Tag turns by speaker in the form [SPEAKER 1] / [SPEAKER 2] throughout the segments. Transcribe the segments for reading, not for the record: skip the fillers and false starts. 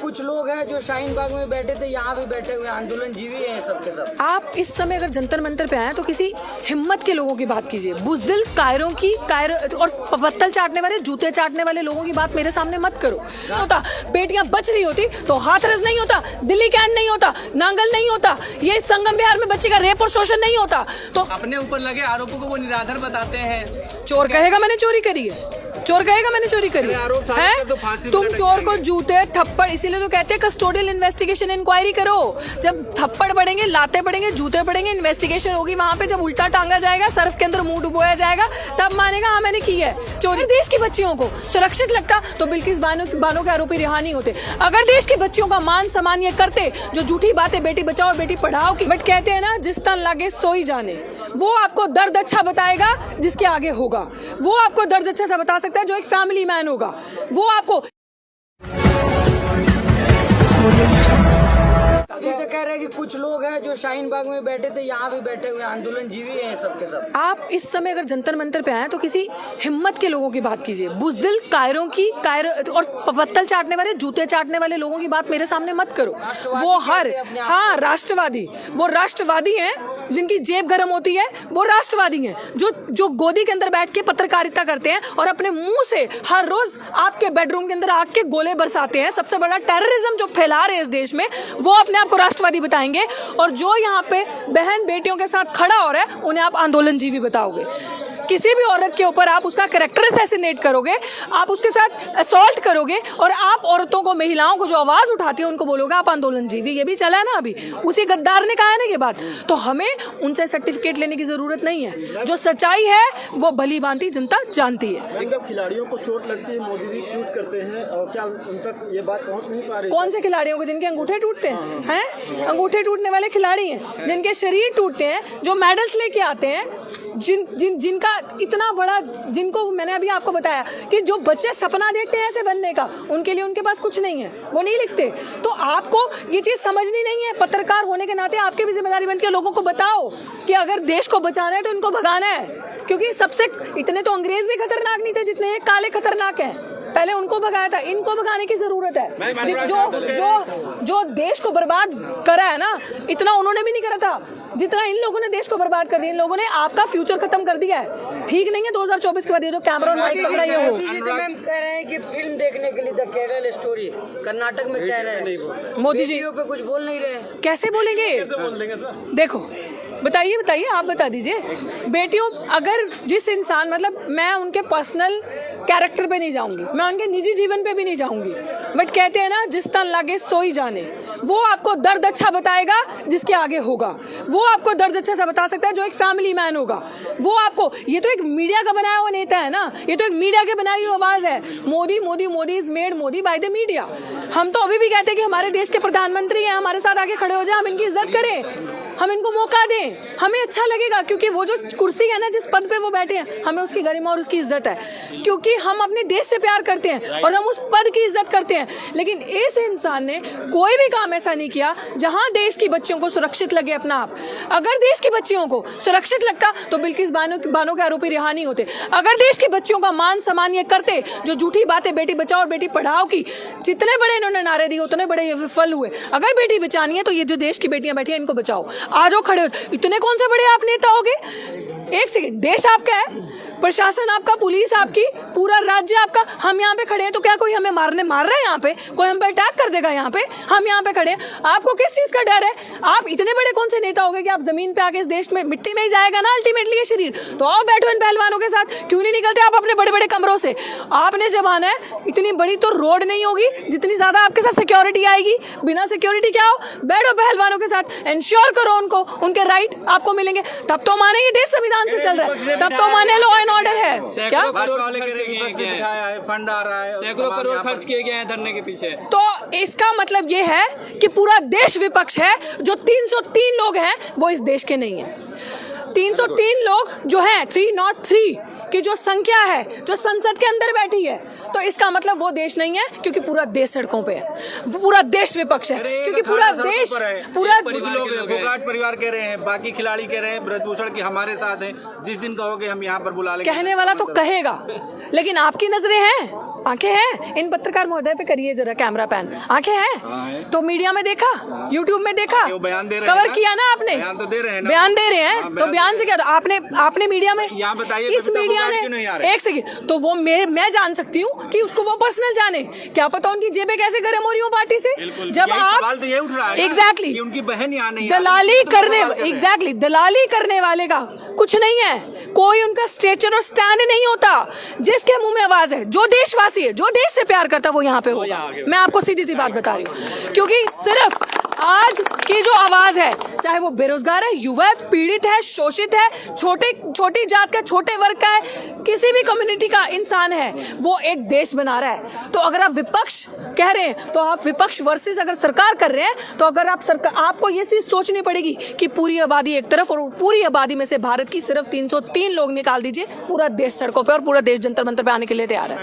[SPEAKER 1] कुछ लोग हैं जो शाहीन बाग में बैठे थे, यहाँ भी बैठे हुए आंदोलन जीवी हैं सबके सब।
[SPEAKER 2] आप इस समय अगर जंतर मंतर पे आए तो किसी हिम्मत के लोगों की बात कीजिए। बुज़दिल कायरों की और पत्तल चाटने वाले, जूते चाटने वाले लोगों की बात मेरे सामने मत करो। होता बेटियां बच रही होती तो हाथरस नहीं होता, दिल्ली कैंट नहीं होता, नांगल नहीं होता, ये संगम विहार में बच्चे का रेप और शोषण नहीं होता। तो
[SPEAKER 3] अपने ऊपर लगे आरोपों को वो निराधार बताते हैं।
[SPEAKER 2] चोर कहेगा मैंने चोरी करी है, चोर कहेगा मैंने चोरी करी है। तुम चोर को जूते थप्पड़, इसीलिए तो कहते हैं कस्टोडियल इन्वेस्टिगेशन इंक्वायरी करो। जब थप्पड़ पड़ेंगे, लाते पड़ेंगे, जूते पड़ेंगे, इन्वेस्टिगेशन होगी, वहां पे जब उल्टा टांगा जाएगा, सर्फ के अंदर मुंह डुबोया जाएगा, तब मानेगा हाँ मैंने की है चोरी। देश की बच्चियों को सुरक्षित लगता तो बिल्किस बानो के आरोपी रिहा नहीं होते। अगर देश की बच्चियों का मान सम्मान ये करते जो झूठी बातें बेटी बचाओ और बेटी पढ़ाओ की, बट कहते हैं ना जिस तन लागे सोई जाने। वो आपको दर्द अच्छा बताएगा जिसके आगे होगा। वो आपको दर्द अच्छा सा बता सकता है जो एक फैमिली मैन होगा। वो आपको
[SPEAKER 1] अभी तो कह रहे हैं कि कुछ लोग हैं जो शाहीन बाग में बैठे थे, यहाँ भी बैठे हुए आंदोलन जीवी हैं सबके सब।
[SPEAKER 2] आप इस समय अगर जंतर मंतर पे आए तो किसी हिम्मत के लोगों की बात कीजिए। बुज़दिल कायरों और पत्तल चाटने वाले, जूते चाटने वाले लोगों की बात मेरे सामने मत करो। वो हाँ राष्ट्रवादी, वो राष्ट्रवादी हैं जिनकी जेब गर्म होती है, वो राष्ट्रवादी हैं जो गोदी के अंदर बैठ के पत्रकारिता करते हैं और अपने मुंह से हर रोज आपके बेडरूम के अंदर आग के गोले बरसाते हैं। सबसे बड़ा टेररिज्म जो फैला रहे हैं इस देश में, वो अपने आप को राष्ट्रवादी बताएंगे। और जो यहाँ पे बहन बेटियों के साथ खड़ा हो रहा है उन्हें आप आंदोलन जीवी बताओगे। किसी भी औरत के ऊपर आप उसका कैरेक्टर असैसिनेट करोगे, आप उसके साथ असॉल्ट करोगे और आप औरतों को, महिलाओं को जो आवाज उठाती है उनको बोलोगे आप आंदोलन जीवी। ये भी चला है ना, अभी उसी गद्दार ने कहा है ना ये बात। तो हमें उनसे सर्टिफिकेट लेने की जरूरत नहीं है। जो सच्चाई है वो भली भांति जनता जानती है।
[SPEAKER 4] जब खिलाड़ियों को चोट लगती है, मोदी जी ट्वीट करते हैं और क्या उन तक ये बात पहुंच नहीं पा रही?
[SPEAKER 2] कौन से खिलाड़ियों को जिनके अंगूठे टूटते हैं? अंगूठे टूटने वाले खिलाड़ी हैं जिनके शरीर टूटते हैं, जो मेडल्स लेके आते हैं, जिनका इतना बड़ा, जिनको मैंने अभी आपको बताया कि जो बच्चे सपना देखते हैं ऐसे बनने का, उनके लिए उनके पास कुछ नहीं है, वो नहीं लिखते। तो आपको ये चीज समझनी नहीं है। पत्रकार होने के नाते आपकी भी जिम्मेदारी बनती है, लोगों को बताओ कि अगर देश को बचाना है तो इनको भगाना है। क्योंकि सबसे इतने तो अंग्रेज भी खतरनाक नहीं थे जितने काले खतरनाक हैं। पहले उनको भगाया था, इनको भगाने की जरूरत है। जो देश को बर्बाद करा है ना, इतना उन्होंने भी नहीं करा था जितना इन लोगों ने देश को बर्बाद कर दिया। इन लोगों ने आपका फ्यूचर खत्म कर दिया है। ठीक नहीं है 2024 के बाद ये जो कैमरा माइक पकड़ा ये हो।
[SPEAKER 1] मैम कह रहे हैं कि फिल्म देखने के लिए द केरल स्टोरी कर्नाटक में कह रहे हैं,
[SPEAKER 2] मोदी जी
[SPEAKER 1] पे कुछ बोल नहीं रहे।
[SPEAKER 2] कैसे बोलेंगे? देखो बताइए आप बता दीजिए। बेटियों, अगर जिस इंसान, मतलब मैं उनके पर्सनल कैरेक्टर पे नहीं जाऊंगी, मैं उनके निजी जीवन पे भी नहीं जाऊंगी, बट कहते हैं ना जिस तन लागे सोई जाने। वो आपको दर्द अच्छा बताएगा जिसके आगे होगा। वो आपको दर्द अच्छा सा बता सकता है जो एक फैमिली मैन होगा। वो आपको, ये तो एक मीडिया का बनाया हुआ नेता है ना, ये तो एक मीडिया के बनाई हुई आवाज है। Modi Modi Modi is made Modi by the media. हम तो अभी भी कहते हैं कि हमारे देश के प्रधानमंत्री हैं, हमारे साथ आके खड़े हो जाए, हम इनकी इज्जत करें, हम इनको मौका दें, हमें अच्छा लगेगा। क्योंकि वो जो कुर्सी है ना, जिस पद पे वो बैठे हैं, हमें उसकी गरिमा और उसकी इज्जत है, क्योंकि हम अपने देश से प्यार करते हैं और हम उस पद की इज्जत करते हैं। लेकिन इस इंसान ने कोई भी काम ऐसा नहीं किया जहां देश की बच्चियों को सुरक्षित लगे अपना आप। अगर देश की बच्चियों को सुरक्षित लगता तो बिल्किस बानो के आरोपी रिहा नहीं होते। अगर देश की बच्चियों का मान सम्मान ये करते जो झूठी बातें बेटी बचाओ और बेटी पढ़ाओ की, जितने बड़े इन्होंने नारे दिए उतने बड़े ये विफल हुए। अगर बेटी बचानी है तो ये जो देश की बेटियां बैठी हैं इनको बचाओ। आज वो खड़े हो, इतने कौन से बड़े आप नेता होगे? एक सेकंड, देश आपका है, प्रशासन आपका, पुलिस आपकी, पूरा राज्य आपका। हम यहाँ पे खड़े हैं तो क्या कोई हमें मार रहा है? यहाँ पे कोई हम पे अटैक कर देगा? यहाँ पे हम यहाँ पे खड़े हैं, आपको किस चीज का डर है? आप इतने बड़े कौन से नेता होगे कि आप जमीन पे आके इस देश में मिट्टी में ही जाएगा ना अल्टीमेटली ये शरीर। तो आओ बैठो इन पहलवानों के साथ, क्यों नहीं निकलते आप अपने बड़े बड़े कमरों से? आपने जब आना है, इतनी बड़ी तो रोड नहीं होगी जितनी ज्यादा आपके साथ सिक्योरिटी आएगी। बिना सिक्योरिटी क्या हो, बैठो पहलवानों के साथ, इंश्योर करो उनको उनके राइट आपको मिलेंगे। तब तो माने ये देश संविधान से चल रहा है, तब तो माने लॉ एंड ऑर्डर है। क्या
[SPEAKER 3] फंड आ रहा है, सैकड़ों करोड़ खर्च किए गए हैं धरने के पीछे।
[SPEAKER 2] तो इसका मतलब ये है कि पूरा देश विपक्ष है। जो 303 लोग हैं वो इस देश के नहीं है। 303 लोग जो हैं, 303 की जो संख्या है, जो संसद के अंदर बैठी है, तो इसका मतलब वो देश नहीं है, क्योंकि पूरा देश सड़कों पे है, पूरा देश विपक्ष है। क्योंकि पूरा देश, पूरा
[SPEAKER 3] फोगाट परिवार कह रहे हैं, बाकी खिलाड़ी कह रहे हैं ब्रजभूषण की हमारे साथ हैं, जिस दिन कहोगे हम यहाँ पर बुला लेंगे।
[SPEAKER 2] कहने वाला तो कहेगा, लेकिन आपकी नजरें हैं आंखें हैं? इन पत्रकार महोदय पे करिए जरा कैमरा पैन। आंखें हैं? तो मीडिया में देखा, यूट्यूब में देखा,
[SPEAKER 3] वो बयान दे रहे
[SPEAKER 2] कवर
[SPEAKER 3] हैं ना?
[SPEAKER 2] किया ना आपने?
[SPEAKER 3] बयान तो दे रहे हैं ना?
[SPEAKER 2] बयान दे रहे हैं,
[SPEAKER 3] हाँ,
[SPEAKER 2] तो बयान से क्या? तो आपने मीडिया में,
[SPEAKER 3] यहाँ बताइए,
[SPEAKER 2] इस मीडिया ने, एक सेकंड, तो वो मैं जान सकती हूँ कि उसको वो पर्सनल जाने, क्या पता उनकी जेबें कैसे गर्म हो रही हो पार्टी से। जब आप
[SPEAKER 3] सवाल तो ये उठ रहा है
[SPEAKER 2] एग्जैक्टली
[SPEAKER 3] कि उनकी बहन यहाँ नहीं
[SPEAKER 2] दलाली करने, एग्जैक्टली दलाली करने वाले का कुछ नहीं है, कोई उनका स्टेचर और स्टैंड नहीं होता। जिसके मुंह में आवाज है, जो देशवासी है, जो देश से प्यार करता है, वो यहाँ पे होगा। मैं आपको सीधी सी बात बता रही हूँ, क्योंकि सिर्फ आज की जो आवाज है, चाहे वो बेरोजगार है, युवा है, पीड़ित है, शोषित है, छोटी जात का, छोटे वर्ग का है, किसी भी कम्युनिटी का इंसान है, वो एक देश बना रहा है। तो अगर आप विपक्ष कह रहे हैं, तो आप विपक्ष वर्सेस अगर सरकार कर रहे हैं, तो अगर आपको ये चीज सोचनी पड़ेगी कि पूरी आबादी एक तरफ, और पूरी आबादी में से भारत की सिर्फ 303 लोग निकाल दीजिए, पूरा देश सड़कों पे और पूरा देश जंतर मंतर पे आने के लिए तैयार है।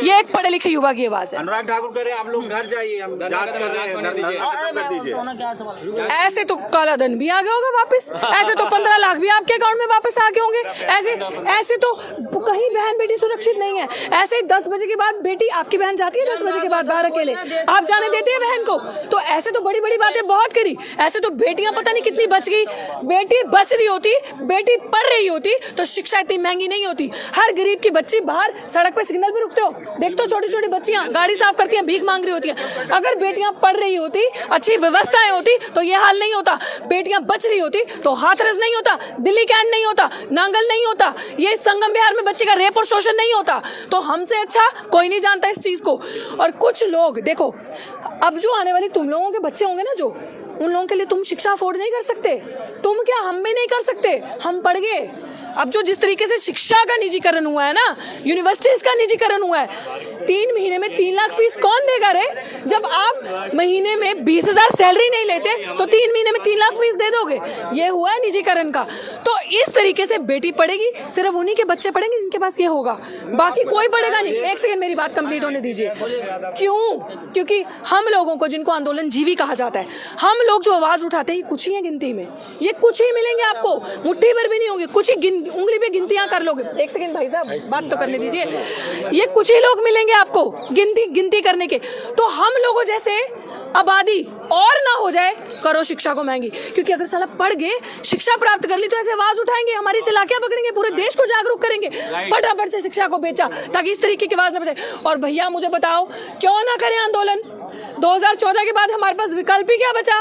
[SPEAKER 2] ये एक पढ़े लिखे युवा की आवाज है।
[SPEAKER 3] अनुराग ठाकुर कह रहे हैं आप लोग घर जाइए, हम जांच कर रहे हैं, कर दीजिए।
[SPEAKER 2] ऐसे तो काला धन भी आ गया होगा वापस, ऐसे तो 15 लाख भी आपके अकाउंट में वापस आ गए होंगे, ऐसे तो कहीं बहन बेटी सुरक्षित नहीं है। ऐसे 10 बजे के बाद बेटी, आपकी बहन जाती है 10 बजे के बाद बाहर अकेले, आप जाने देते हैं बहन को? तो ऐसे तो बड़ी बड़ी बातें बहुत करी, ऐसे तो बेटियां पता नहीं कितनी बच गई। बेटी बच रही होती, बेटी पढ़ रही होती, तो शिक्षा इतनी महंगी नहीं होती। हर गरीब की बच्ची बाहर सड़क पे सिग्नल पे रुकते हो, देखते हो छोटी छोटी बच्चियां गाड़ी साफ करती हैं, भीख मांग रही होती हैं। अगर बेटियां पढ़ रही होती, अच्छी व्यवस्थाएं होती, तो ये हाल नहीं होता। बेटियां बच रही होती तो हाथरस नहीं होता, दिल्ली कैंट नहीं होता, नांगल नहीं होता, ये संगम विहार में बच्चे का रेप और शोषण नहीं होता। तो हमसे अच्छा कोई नहीं जानता इस चीज को। और कुछ लोग देखो, अब जो आने वाली तुम लोगों के बच्चे होंगे ना, जो उन लोगों के लिए तुम शिक्षा अफोर्ड नहीं कर सकते। तुम क्या, हम भी नहीं कर सकते, हम पढ़ गए। अब जो जिस तरीके से शिक्षा का निजीकरण हुआ है ना, यूनिवर्सिटीज का निजीकरण हुआ है, 3 महीने में 3 लाख फीस कौन देगा रे? जब आप महीने में 20,000 सैलरी नहीं लेते, तो 3 महीने में 3 लाख फीस दे दोगे? ये हुआ है निजीकरण का। तो इस तरीके से बेटी पढ़ेगी, सिर्फ उन्हीं के बच्चे पढ़ेंगे जिनके पास ये होगा, बाकी कोई पढ़ेगा नहीं। एक सेकंड, मेरी बात कंप्लीट होने दीजिए। क्यों? क्योंकि हम लोगों को, जिनको आंदोलन जीवी कहा जाता है, हम लोग जो आवाज उठाते हैं, कुछ ही है गिनती में, ये कुछ ही मिलेंगे आपको, मुट्ठी भर भी नहीं होंगे, कुछ ही उंगली पे गिनतियां कर लोगे। एक सेकंड भाई साहब, बात तो करने दीजिए। ये कुछ ही लोग मिलेंगे आपको गिनती करने के। तो हम लोगों जैसे आबादी और ना हो जाए, करो शिक्षा को महंगी। क्योंकि अगर साला पढ़ गए, शिक्षा प्राप्त कर ली, तो ऐसे आवाज उठाएंगे, हमारी चलाकियां पकड़ेंगे, पूरे देश को जागरूक करेंगे। फटाफट से शिक्षा को बेचा, ताकि इस तरीके की आवाज ना बचे। और भैया मुझे बताओ, क्यों ना करें आंदोलन? 2014 के बाद हमारे पास विकल्प ही क्या बचा?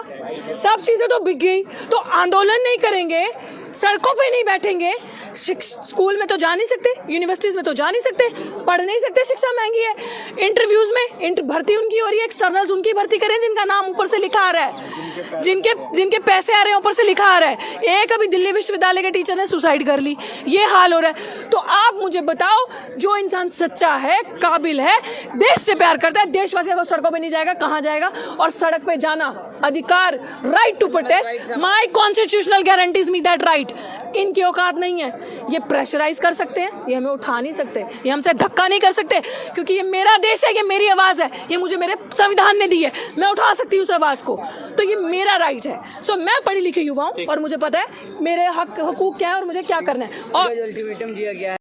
[SPEAKER 2] सब चीजें तो बिक गई। तो आंदोलन नहीं करेंगे, सड़कों पे नहीं बैठेंगे, स्कूल में तो जा नहीं सकते, यूनिवर्सिटीज में तो जा नहीं सकते, पढ़ नहीं सकते, शिक्षा महंगी है। इंटरव्यूज में भर्ती उनकी हो रही है, एक्सटर्नल्स उनकी भर्ती करें जिनका नाम ऊपर से लिखा आ रहा है, जिनके पैसे आ रहे हैं ऊपर से लिखा आ रहा है। एक अभी दिल्ली विश्वविद्यालय के टीचर ने सुसाइड कर ली, ये हाल हो रहा है। तो आप मुझे बताओ, जो इंसान सच्चा है, काबिल है, देश से प्यार करता है, देशवासी, वो सड़कों पे नहीं जाएगा, कहाँ जाएगा? और सड़क पे जाना अधिकार, right to protest, my constitutional guarantees me that right. इनकी औकात नहीं है, ये प्रेशराइज कर सकते हैं, ये हमें उठा नहीं सकते, ये हमसे धक्का नहीं कर सकते, क्योंकि ये मेरा देश है, ये मेरी आवाज है, ये मुझे मेरे संविधान ने दी है, मैं उठा सकती हूँ उस आवाज को, तो ये मेरा राइट है। सो मैं पढ़ी लिखी युवा हूँ और मुझे पता है मेरे हक हकूक क्या है और मुझे क्या करना है। और
[SPEAKER 1] अल्टीमेटम दिया गया है।